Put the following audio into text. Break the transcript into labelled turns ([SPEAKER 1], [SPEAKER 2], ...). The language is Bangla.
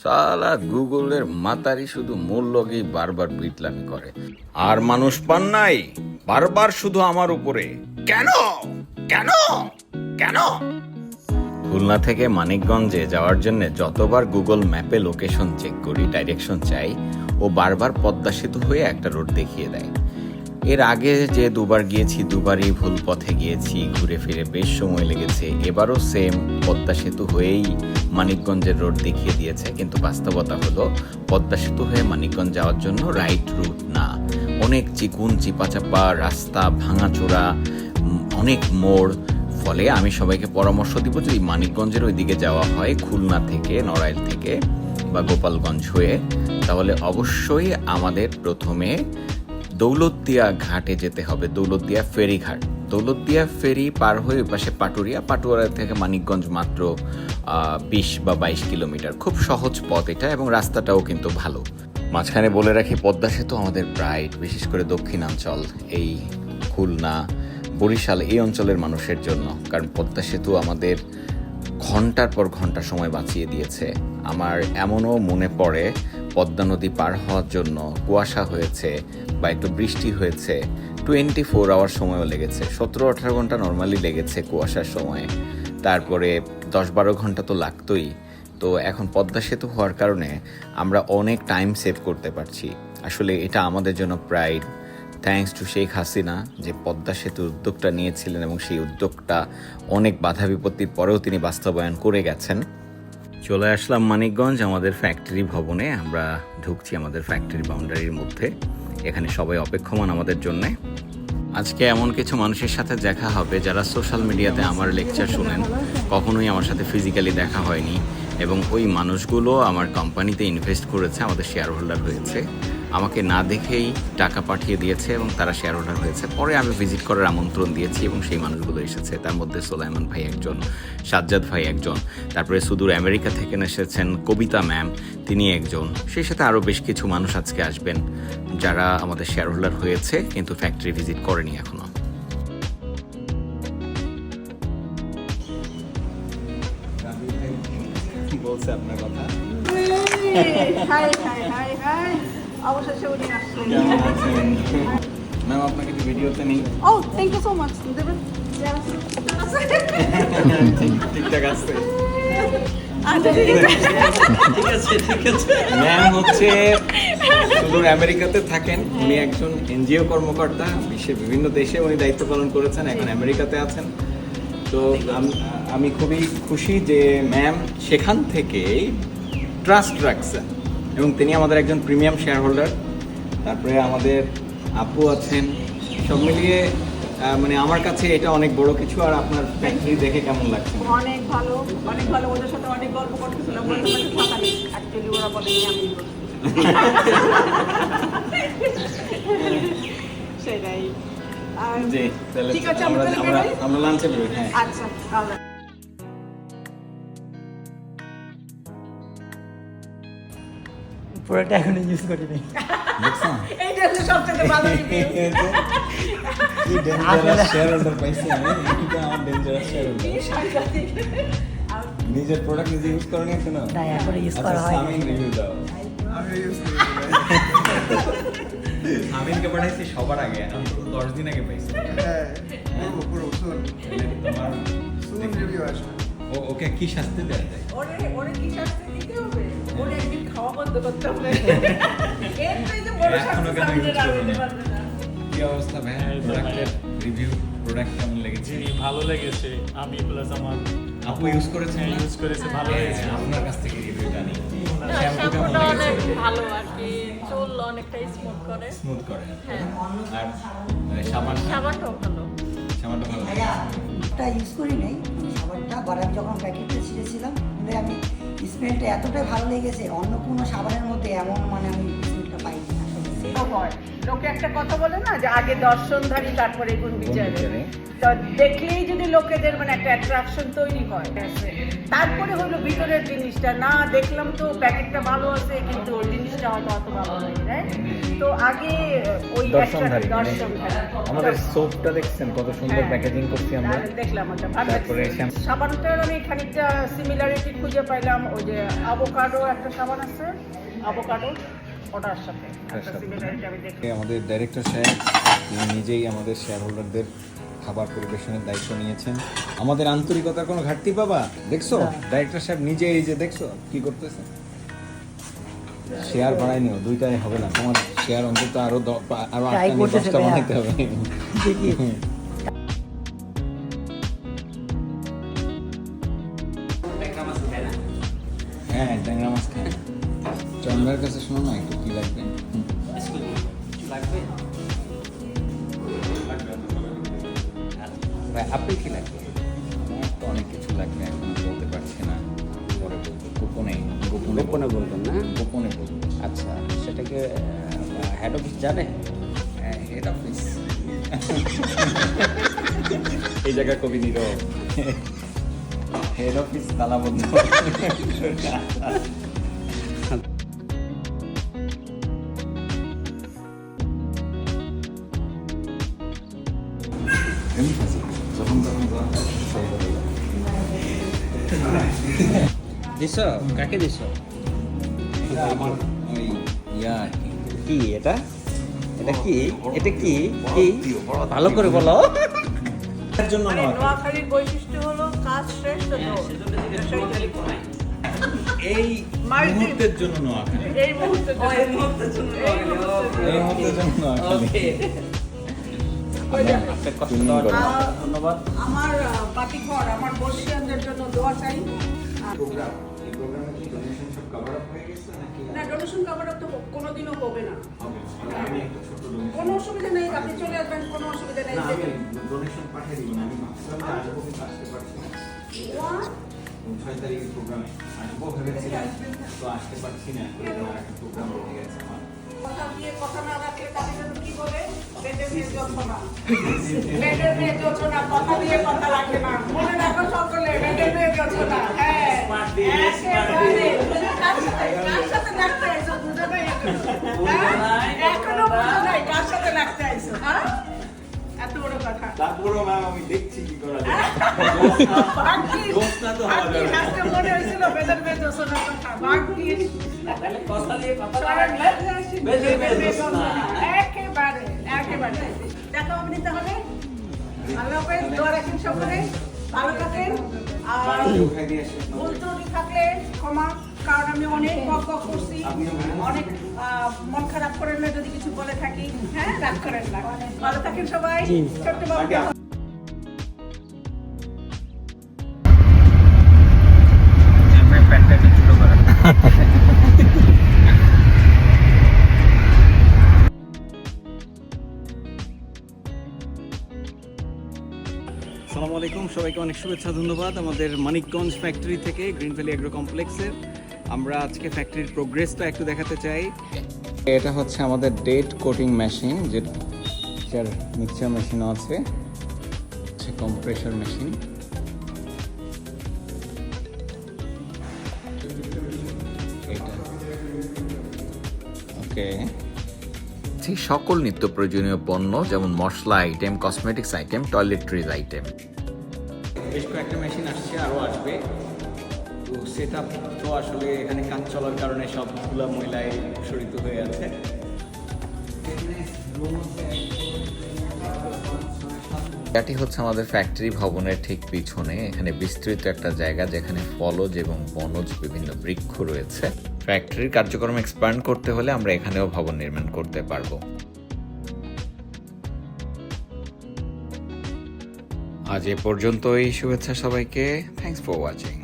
[SPEAKER 1] সালা গুগলের মাতারি শুধু মোর লগেই বারবার বিটলামি করে। আর মানুষ পান নাই, বারবার শুধু আমার উপরে কেন কেন কেন। খুলনা থেকে মানিকগঞ্জে যাওয়ার জন্য যতবার গুগল ম্যাপে লোকেশন চেক করি, ডাইরেকশন চাই, ও বারবার পদ্মা সেতু হয়ে একটা রোড দেখিয়ে দেয়। এর আগে যে দুবার গিয়েছি দুবারই ভুল পথে গিয়েছি, ঘুরে ফিরে বেশ সময় লেগেছে। এবারও সেম পদ্মা সেতু হয়েই মানিকগঞ্জের রোড দেখিয়ে দিয়েছে, কিন্তু বাস্তবতা হলো পদ্মা সেতু হয়ে মানিকগঞ্জ যাওয়ার জন্য রাইট রুট না। অনেক চিকুন চিপাচাপা রাস্তা, ভাঙাচোরা, অনেক মোড়। ফলে আমি সবাইকে পরামর্শ দিব যদি মানিকগঞ্জের ওই দিকে যাওয়া হয়, খুলনা থেকে, নড়াইল থেকে বা গোপালগঞ্জ হয়ে, তাহলে অবশ্যই আমাদের প্রথমে দৌলতদিয়া ঘাটে যেতে হবে। দৌলতদিয়া ফেরি ঘাট, দৌলতদিয়া ফেরি পার হয়ে পাশে পাটুরিয়া, পাটুরিয়া থেকে মানিকগঞ্জ মাত্র 20 বা 22 কিলোমিটার। খুব সহজ পথ এটা, এবং রাস্তাটাও কিন্তু ভালো। মাঝখানে বলে রাখি, পদ্মা সেতু আমাদের প্রাইড, বিশেষ করে দক্ষিণাঞ্চল, এই খুলনা, বরিশাল, এই অঞ্চলের মানুষের জন্য। কারণ পদ্মা সেতু আমাদের ঘন্টার পর ঘন্টা সময় বাঁচিয়ে দিয়েছে। আমার এমনও মনে পড়ে পদ্মা নদী পার হওয়ার জন্য কুয়াশা হয়েছে বা একটু বৃষ্টি হয়েছে, 24 আওয়ার সময়ও লেগেছে। 17-18 ঘন্টা নর্মালি লেগেছে কুয়াশার সময়ে, তারপরে 10-12 ঘন্টা তো লাগতোই। তো এখন পদ্মা সেতু হওয়ার কারণে আমরা অনেক টাইম সেভ করতে পারছি। আসলে এটা আমাদের জন্য pride. Thanks to Sheikh Hasina যে পদ্মা সেতুর উদ্যোগটা নিয়েছিলেন, এবং সেই উদ্যোগটা অনেক বাধা বিপত্তির পরেও তিনি বাস্তবায়ন করে গেছেন। চলে আসলাম মানিকগঞ্জ আমাদের ফ্যাক্টরি ভবনে। আমরা ঢুকছি আমাদের ফ্যাক্টরি বাউন্ডারির মধ্যে। এখানে সবাই অপেক্ষমান আমাদের জন্যে। আজকে এমন কিছু মানুষের সাথে দেখা হবে যারা সোশ্যাল মিডিয়াতে আমার লেকচার শুনেন, কখনোই আমার সাথে ফিজিক্যালি দেখা হয়নি, এবং ওই মানুষগুলো আমার কোম্পানিতে ইনভেস্ট করেছে, আমাদের শেয়ার হোল্ডার হয়েছে। আমাকে না দেখেই টাকা পাঠিয়ে দিয়েছে এবং তারা শেয়ার হোল্ডার হয়েছে। পরে আমি ভিজিট করার আমন্ত্রণ দিয়েছি এবং সেই মানুষগুলো এসেছে। তার মধ্যে সোলাইমান ভাই একজন, সাজ্জাদ ভাই একজন, তারপরে সুদূর আমেরিকা থেকে এসেছেন কবিতা ম্যাম, তিনি একজন। সেই সাথে আরও বেশ কিছু মানুষ আজকে আসবেন যারা আমাদের শেয়ার হোল্ডার হয়েছে কিন্তু ফ্যাক্টরি ভিজিট করেনি এখনো। বলছে আপনার কথা।
[SPEAKER 2] অবশেষে উনি আসছেন।
[SPEAKER 1] ম্যাম আপনাকে ভিডিওতে নেই।
[SPEAKER 2] ও থ্যাংক ইউ সো মাচ। দেবেন
[SPEAKER 1] ঠিকঠাক আছে।
[SPEAKER 2] আচ্ছা ঠিক আছে।
[SPEAKER 1] ম্যাম হচ্ছে সুদূর আমেরিকাতে থাকেন। উনি একজন এনজিও কর্মকর্তা, বিশ্বের বিভিন্ন দেশে উনি দায়িত্ব পালন করেছেন, এখন আমেরিকাতে আছেন। তো আমি খুবই খুশি যে ম্যাম সেখান থেকেই ট্রাস্ট রাখছেন, এবং তিনি আমাদের একজন প্রিমিয়াম শেয়ার হোল্ডার। তারপরে আমাদের আপু আছেন। সব মিলিয়ে মানে আমার কাছে এটা অনেক বড় কিছু। আর আপনার ফ্যাক্টরি দেখে কেমন লাগছে?
[SPEAKER 2] অনেক ভালো, অনেক ভালো। ওদের সাথে অনেক গল্প করতেছিলাম। অ্যাকচুয়ালি ওরা বলেনি, আমি সেটাই।
[SPEAKER 1] জি, তাহলে
[SPEAKER 2] ঠিক আছে,
[SPEAKER 1] আমরা লাঞ্চে বেরোই। হ্যাঁ
[SPEAKER 2] আচ্ছা।
[SPEAKER 3] পুরোটা এখনো ইউজ করি নাই।
[SPEAKER 2] এইটা হচ্ছে সবচেয়ে ভালো রিভিউ।
[SPEAKER 1] কি ডেঞ্জারাস শেয়ার হোল্ডার পাইছি আমি। এটা আমার ডেঞ্জারাস শেয়ার হোল্ডার। নিজের প্রোডাক্ট নিজে ইউজ করেন এখনো?
[SPEAKER 3] না, এখন ইউজ করা হয়।
[SPEAKER 1] আমি রিভিউ দাও। আমি ইউজ করি। আমিনকে পাঠাইছি সবার আগে, অন্তত 10 দিন আগে পাইছি।
[SPEAKER 4] হ্যাঁ, পুরো শুন।
[SPEAKER 1] তোমার
[SPEAKER 4] শুন রিভিউ আসবে।
[SPEAKER 1] ওকে কি শাস্তি দেওয়া যায়?
[SPEAKER 2] ওরে কি শাস্তি দিতে হবে? ওরে একদিন খাওয়া বন্ধ করতে হবে। এর চাইতে বড়
[SPEAKER 1] এখনো
[SPEAKER 2] শাস্তি
[SPEAKER 1] কেন
[SPEAKER 2] সামনে
[SPEAKER 1] use করো
[SPEAKER 2] রাখতে
[SPEAKER 1] না?
[SPEAKER 2] পারবে না।
[SPEAKER 1] কি অবস্থা ভাই? প্রোডাক্টের রিভিউ, প্রোডাক্ট কেমন লেগেছে?
[SPEAKER 5] জি, ভালো লেগেছে। আমি প্লাস আমার
[SPEAKER 1] আপু ইউজ করেছেন?
[SPEAKER 5] ইউজ করেছে, ভালো লেগেছে।
[SPEAKER 1] আপনার কাছ থেকে রিভিউটা নিই।
[SPEAKER 6] না,
[SPEAKER 1] শ্যাম্পু কেমন
[SPEAKER 6] শ্যাম্পুটা
[SPEAKER 1] লেগেছে?
[SPEAKER 6] অনেক ভালো আর কি, চুল অনেকটাই স্মুথ করে।
[SPEAKER 1] স্মুথ করে।
[SPEAKER 6] হ্যাঁ,
[SPEAKER 1] আর সাবান,
[SPEAKER 6] সাবানটাও ভালো।
[SPEAKER 1] সাবানটা ভালো।
[SPEAKER 3] এটা ইউজ করি নাই সাবানটা, বাট আমি যখন প্যাকেটটা ছিঁড়েছিলাম আমি স্মেলটা এতটাই ভালো লেগেছে, অন্য কোনো সাবানের মধ্যে এমন মানে আমি স্মেলটা পাইনি আসলে।
[SPEAKER 2] লোকে একটা কথা বলে না যে আগে দর্শনধারী তারপরে গুণ বিচারে
[SPEAKER 1] বিচারে।
[SPEAKER 2] তো দেখলেই যদি লোকেদের মানে একটা অ্যাট্রাকশন তৈরি হয় তারপরে হলো ভিতরের জিনিসটা না দেখলাম তো প্যাকেটটা ভালো আছে কিন্তু ওই জিনিসটা হয়তো অত ভালো নেই right? তো আগে ওই
[SPEAKER 7] দর্শনধারী মানে
[SPEAKER 2] দর্শনধারী
[SPEAKER 7] আমাদের সোপটা দেখছেন কত সুন্দর
[SPEAKER 2] হ্যাঁ।
[SPEAKER 7] প্যাকেজিং করছি আমরা।
[SPEAKER 2] দেখলাম ওটা ভালো
[SPEAKER 7] তারপরে
[SPEAKER 2] লাগছে। সাবানটার আমি খানিকটা সিমিলারিটি খুঁজে পাইলাম ওই যে আভোকাডো একটা সাবান আছে আভোকাডো ওটার সাথে একটা
[SPEAKER 7] সাথে।
[SPEAKER 2] সিমিলারিটি আমি দেখলাম
[SPEAKER 7] আমাদের ডাইরেক্টর সাহেব তিনি নিজেই আমাদের শেয়ার হোল্ডারদের খাবার পরিবেশনের দায়িত্ব নিয়েছেন। আমাদের আন্তরিকতার কোনো ঘাটতি বাবা দেখছো? ডাইরেক্টর সাহেব নিজে এই যে দেখছো কি করতেছে। শেয়ার বাড়াই নিও, দুইটাই হবে না, তোমার শেয়ার অন্তত আরো আরো
[SPEAKER 3] Try
[SPEAKER 7] 8টা
[SPEAKER 3] করতেছে
[SPEAKER 7] 10টা
[SPEAKER 3] ভাইয়া।
[SPEAKER 7] বানাইতে হবে।
[SPEAKER 3] দেখি
[SPEAKER 7] হ্যাঁ, ট্যাংরা মাছ খায়। চন্দ্রার কাছে শোনো না একটু কি লাগবে। ভাই, আপনি কি লাগবে? আমার তো অনেক কিছু লাগবে, এখন বলতে পারছি না, পরে বলবো। গোপনে
[SPEAKER 8] গোপনে বলবেন না?
[SPEAKER 7] গোপনে বলবো।
[SPEAKER 8] আচ্ছা, সেটাকে হেড অফিস জানে?
[SPEAKER 7] হেড অফিস এই জায়গা কবি নীরব। Head office তালাবন্ধ। যখন তখন
[SPEAKER 8] দিছ? কাকে দিছ?
[SPEAKER 7] আমার ওই ইয়া আর কি।
[SPEAKER 8] কি এটা? এটা কি? এটা কি? কি? ভালো করে বলো।
[SPEAKER 7] এর জন্য
[SPEAKER 2] মানে
[SPEAKER 7] নয়।
[SPEAKER 2] নোয়াখালীর বৈশিষ্ট্য হলো কাজ শেষ তো
[SPEAKER 7] এই
[SPEAKER 2] মাল্টি-
[SPEAKER 7] মুহূর্তের জন্য নোয়াখালী।
[SPEAKER 2] এই মুহূর্তে এই মুহূর্তের জন্য
[SPEAKER 7] এই মুহূর্তের জন্য নোয়াখালী।
[SPEAKER 8] আপনার কষ্ট দেওয়ার জন্য ধন্যবাদ।
[SPEAKER 2] আমার বাতিঘর আমার বর্ষিয়ানদের জন্য দোয়া চাই না ডোনেশন কভার আপ তো কোনোদিনও হবে না কোনো অসুবিধা নেই আপনি চলে আসবেন কোনো অসুবিধা নেই
[SPEAKER 7] ডোনেশন পাঠিয়ে দিবেন, আমি ভাবছিলাম যে আসবো কিন্তু আসতে পারছি না। 6 তারিখের প্রোগ্রামে আসবো ভেবেছিলাম, তো আসতে পারছি না। আমার একটা প্রোগ্রাম রয়ে গেছে আমার।
[SPEAKER 2] কথা দিয়ে কথা না রাখলে তাকে যেন কি বলে বেডের মেয়ে যোছনা বেডের মেয়ে যোছনা কথা দিয়ে কথা রাখে না মনে রাখো সকলে বেডের মেয়ে যোছনা হ্যাঁ একেবারে কার সাথে লাগতে আইছো বুঝে নাই এখনো বুঝে নাই কার সাথে লাগতে আইছো হ্যাঁ এত বড় কথা
[SPEAKER 7] তারপরেও ম্যাম আমি দেখছি কি করা যায়।
[SPEAKER 2] ভাগ্যিস
[SPEAKER 7] যোছনা তো হওয়া যাবে না।
[SPEAKER 2] আজকে মনে হয়েছিল বেডের মেয়ে যোছনার কথা ভাগ্যিস
[SPEAKER 8] কথা দিয়ে কথা
[SPEAKER 2] বেডের মেয়ে যোছনা একেবারে একেবারে দেখা হবে তাহলে আল্লাহ হাফেজ দোয়া রাখেন সকলে ভালো থাকেন আর ভুল ত্রুটি থাকলে ক্ষমা কারণ আমি অনেক বক বক করছি অনেক মন খারাপ করেন না যদি কিছু বলে থাকি হ্যাঁ রাগ করেন না ভালো থাকেন সবাই ছোট্ট বাবু
[SPEAKER 9] আসসালামু আলাইকুম, সবাইকে অনেক শুভেচ্ছা ধন্যবাদ আমাদের মানিকগঞ্জ ফ্যাক্টরি থেকে গ্রিন ভ্যালি অ্যাগ্রো কমপ্লেক্সের। আমরা আজকে ফ্যাক্টরির প্রোগ্রেসটা একটু দেখাতে চাই।
[SPEAKER 7] এটা হচ্ছে আমাদের ডেট কোটিং মেশিন, যেটার মিক্সচার মেশিনও আছে, হচ্ছে কম্প্রেসার মেশিন। এটা ওকে।
[SPEAKER 1] সকল নিত্য প্রয়োজনীয় পণ্য যেমন মশলা item, cosmetics item, toiletries item.
[SPEAKER 9] বেশ কয়েকটা মেশিন আসছে, আরও আসবে। তো সেট আপ তো আসলে এখানে কাজ চলার কারণে সবগুলো মহিলায় শরিত হয়ে আছে।
[SPEAKER 1] এটি হচ্ছে আমাদের ফ্যাক্টরি ভবনের ঠিক পিছনে। এখানে বিস্তৃত একটা জায়গা যেখানে ফলজ এবং বনজ বিভিন্ন বৃক্ষ রয়েছে। ফ্যাক্টরির কার্যক্রম এক্সপ্যান্ড করতে হলে আমরা এখানেও ভবন নির্মাণ করতে পারবো। আজ এ পর্যন্তই। শুভেচ্ছা সবাইকে। Thanks for watching.